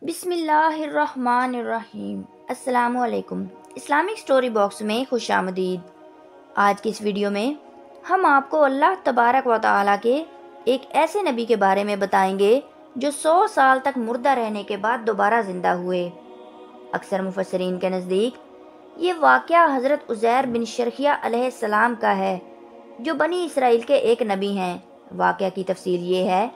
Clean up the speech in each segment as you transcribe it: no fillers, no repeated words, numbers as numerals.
بسم اللہ الرحمن الرحیم۔ السلام علیکم۔ اسلامک سٹوری باکس میں خوش آمدید۔ آج کی اس ویڈیو میں ہم آپ کو اللہ تبارک و تعالیٰ کے ایک ایسے نبی کے بارے میں بتائیں گے جو 100 سال تک مردہ رہنے کے بعد دوبارہ زندہ ہوئے۔ اکثر مفسرین کے نزدیک یہ واقعہ حضرت عزیر بن شرخیہ علیہ السلام کا ہے، جو بنی اسرائیل کے ایک نبی ہیں۔ واقعہ کی تفصیل یہ ہے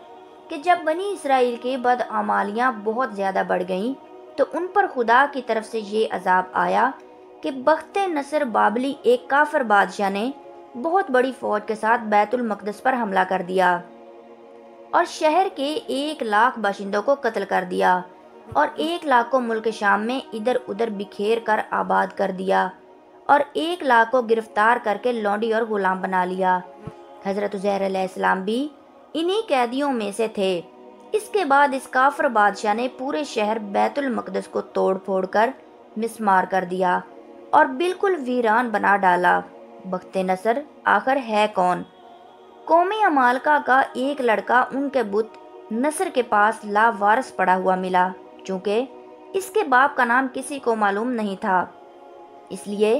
کہ جب بنی اسرائیل کی بدعمالیاں بہت زیادہ بڑھ گئیں تو ان پر خدا کی طرف سے یہ عذاب آیا کہ بخت نصر بابلی ایک کافر بادشاہ نے بہت بڑی فوج کے ساتھ بیت المقدس پر حملہ کر دیا اور شہر کے 1,00,000 باشندوں کو قتل کر دیا اور 1,00,000 کو ملک شام میں ادھر ادھر بکھیر کر آباد کر دیا اور 1,00,000 کو گرفتار کر کے لونڈی اور غلام بنا لیا۔ حضرت عزیر علیہ السلام بھی انہی قیدیوں میں سے تھے۔ اس کے بعد اس کافر بادشاہ نے پورے شہر بیت المقدس کو توڑ پھوڑ کر مسمار کر دیا اور بالکل ویران بنا ڈالا۔ بخت نصر آخر ہے کون؟ قوم عمالقہ کا ایک لڑکا ان کے بت نصر کے پاس لاوارث پڑا ہوا ملا، چونکہ اس کے باپ کا نام کسی کو معلوم نہیں تھا، اس لیے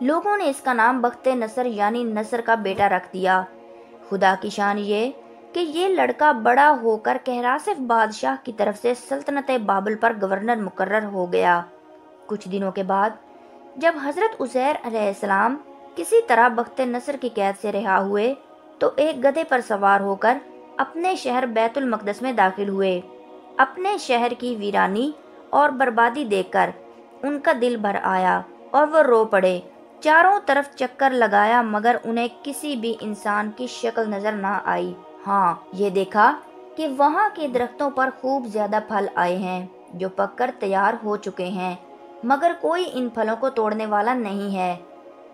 لوگوں نے اس کا نام بخت نصر یعنی نصر کا بیٹا رکھ دیا۔ خدا کی شان یہ کہ یہ لڑکا بڑا ہو کر کہراسف بادشاہ کی طرف سے سلطنت بابل پر گورنر مقرر ہو گیا۔ کچھ دنوں کے بعد جب حضرت عزیر علیہ السلام کسی طرح بخت نصر کی قید سے رہا ہوئے تو ایک گدھے پر سوار ہو کر اپنے شہر بیت المقدس میں داخل ہوئے۔ اپنے شہر کی ویرانی اور بربادی دیکھ کر ان کا دل بھر آیا اور وہ رو پڑے۔ چاروں طرف چکر لگایا مگر انہیں کسی بھی انسان کی شکل نظر نہ آئی۔ ہاں، یہ دیکھا کہ وہاں کے درختوں پر خوب زیادہ پھل آئے ہیں جو پک کر تیار ہو چکے ہیں، مگر کوئی ان پھلوں کو توڑنے والا نہیں ہے۔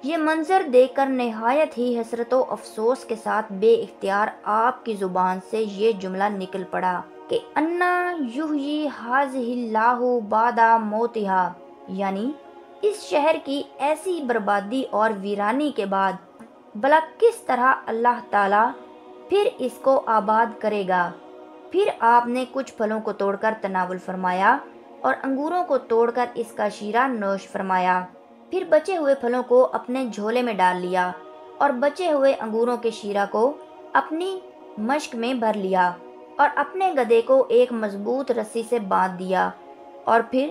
یہ منظر دیکھ کر نہایت ہی حسرت و افسوس کے ساتھ بے اختیار آپ کی زبان سے یہ جملہ نکل پڑا کہ انا یحیی ھذہ اللہ بعد موتھا، یعنی اس شہر کی ایسی بربادی اور ویرانی کے بعد بھلا کس طرح اللہ تعالیٰ پھر اس کو آباد کرے گا۔ پھر آپ نے کچھ پھلوں کو توڑ کر تناول فرمایا اور انگوروں کو توڑ کر اس کا شیرہ نوش فرمایا۔ پھر بچے ہوئے پھلوں کو اپنے جھولے میں ڈال لیا اور بچے ہوئے انگوروں کے شیرہ کو اپنی مشک میں بھر لیا اور اپنے گدھے کو ایک مضبوط رسی سے باندھ دیا، اور پھر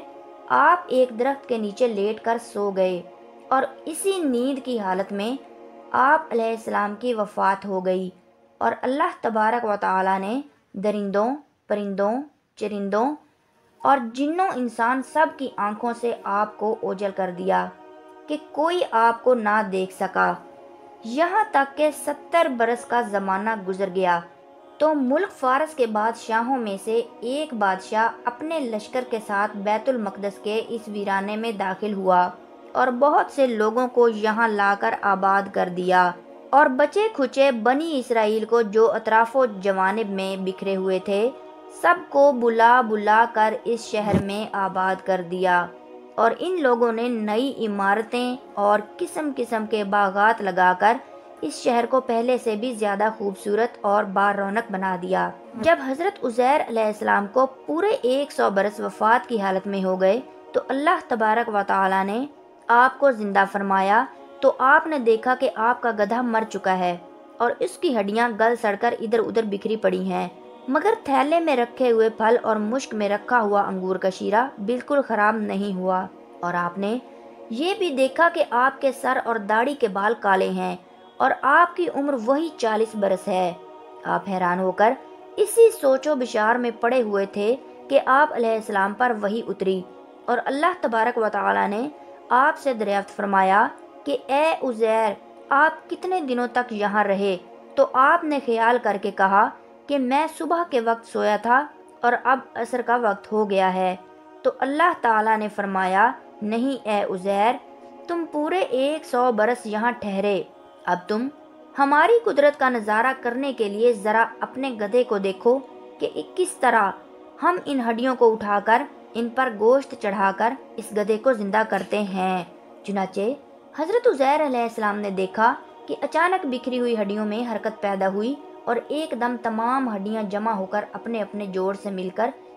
آپ ایک درخت کے نیچے لیٹ کر سو گئے اور اسی نیند کی حالت میں آپ علیہ السلام کی وفات ہو گئی، اور اللہ تبارک و تعالیٰ نے درندوں، پرندوں، چرندوں اور جنوں انسان سب کی آنکھوں سے آپ کو اوجھل کر دیا کہ کوئی آپ کو نہ دیکھ سکا۔ یہاں تک کہ 70 برس کا زمانہ گزر گیا تو ملک فارس کے بادشاہوں میں سے ایک بادشاہ اپنے لشکر کے ساتھ بیت المقدس کے اس ویرانے میں داخل ہوا اور بہت سے لوگوں کو یہاں لا کر آباد کر دیا، اور بچے کھچے بنی اسرائیل کو جو اطراف و جوانب میں بکھرے ہوئے تھے سب کو بلا بلا کر اس شہر میں آباد کر دیا، اور ان لوگوں نے نئی عمارتیں اور قسم قسم کے باغات لگا کر اس شہر کو پہلے سے بھی زیادہ خوبصورت اور بارونق بنا دیا۔ جب حضرت عزیر علیہ السلام کو پورے 100 برس وفات کی حالت میں ہو گئے تو اللہ تبارک و تعالیٰ نے آپ کو زندہ فرمایا، تو آپ نے دیکھا کہ آپ کا گدھا مر چکا ہے اور اس کی ہڈیاں گل سڑ کر ادھر ادھر بکھری پڑی ہیں، مگر تھیلے میں رکھے ہوئے پھل اور مشک میں رکھا ہوا انگور کا شیرہ بالکل خراب نہیں ہوا، اور آپ نے یہ بھی دیکھا کہ آپ کے سر اور داڑھی کے بال کالے ہیں اور آپ کی عمر وہی 40 برس ہے۔ آپ حیران ہو کر اسی سوچ و بشار میں پڑے ہوئے تھے کہ آپ علیہ السلام پر وحی اتری، اور اللہ تبارک و تعالیٰ نے آپ سے دریافت فرمایا کہ اے عزیر، آپ کتنے دنوں تک یہاں رہے؟ تو آپ نے خیال کر کے کہا کہ میں صبح کے وقت سویا تھا اور اب عصر کا وقت ہو گیا ہے۔ تو اللہ تعالیٰ نے فرمایا، نہیں اے عزیر، تم پورے 100 برس یہاں ٹھہرے، اب تم ہماری قدرت کا نظارہ کرنے کے لیے ذرا اپنے گدھے کو دیکھو کہ کس طرح ہم ان ہڈیوں کو اٹھا کر ان پر گوشت چڑھا کر اس گدھے کو زندہ کرتے ہیں۔ چنانچہ حضرت عزیر علیہ السلام نے دیکھا کہ اچانک بکھری ہوئی ہڈیوں میں حرکت پیدا ہوئی اور ایک دم تمام ہڈیاں جمع ہو کر اپنے اپنے جوڑ سے مل کر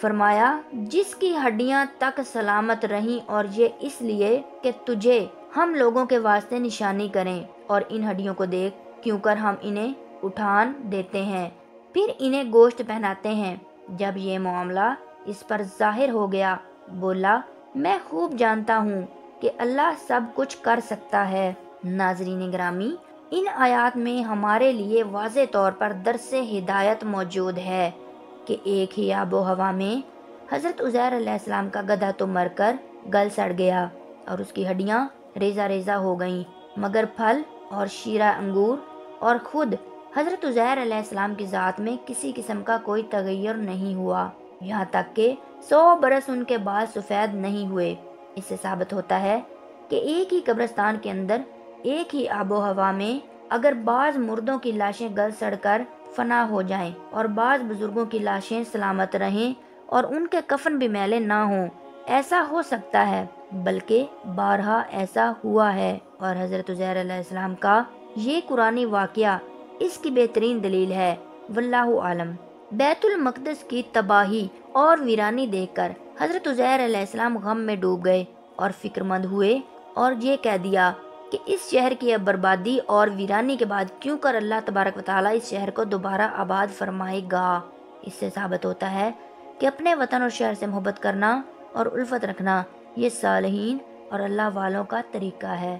فرمایا جس کی ہڈیاں تک سلامت رہیں، اور یہ اس لیے کہ تجھے ہم لوگوں کے واسطے نشانی کریں، اور ان ہڈیوں کو دیکھ کیوں کر ہم انہیں اٹھان دیتے ہیں، پھر انہیں گوشت پہناتے ہیں۔ جب یہ معاملہ اس پر ظاہر ہو گیا، بولا میں خوب جانتا ہوں کہ اللہ سب کچھ کر سکتا ہے۔ ناظرین گرامی، ان آیات میں ہمارے لیے واضح طور پر درس ہدایت موجود ہے کہ ایک ہی آب و ہوا میں حضرت عزیر علیہ السلام کا گدھا تو مر کر گل سڑ گیا اور اس کی ہڈیاں ریزہ ریزہ ہو گئیں، مگر پھل اور شیرہ انگور اور خود حضرت عزیر علیہ السلام کی ذات میں کسی قسم کا کوئی تغیر نہیں ہوا، یہاں تک کہ 100 برس ان کے بال سفید نہیں ہوئے۔ اس سے ثابت ہوتا ہے کہ ایک ہی قبرستان کے اندر ایک ہی آب و ہوا میں اگر بعض مردوں کی لاشیں گل سڑ کر فنا ہو جائیں اور بعض بزرگوں کی لاشیں سلامت رہیں اور ان کے کفن بھی میلے نہ ہوں، ایسا ہو سکتا ہے، بلکہ بارہا ایسا ہوا ہے، اور حضرت عزیر علیہ السلام کا یہ قرآنی واقعہ اس کی بہترین دلیل ہے۔ واللہ عالم۔ بیت المقدس کی تباہی اور ویرانی دیکھ کر حضرت عزیر علیہ السلام غم میں ڈوب گئے اور فکر مند ہوئے اور یہ کہہ دیا کہ اس شہر کی اب بربادی اور ویرانی کے بعد کیوں کر اللہ تبارک و تعالیٰ اس شہر کو دوبارہ آباد فرمائے گا۔ اس سے ثابت ہوتا ہے کہ اپنے وطن اور شہر سے محبت کرنا اور الفت رکھنا یہ صالحین اور اللہ والوں کا طریقہ ہے۔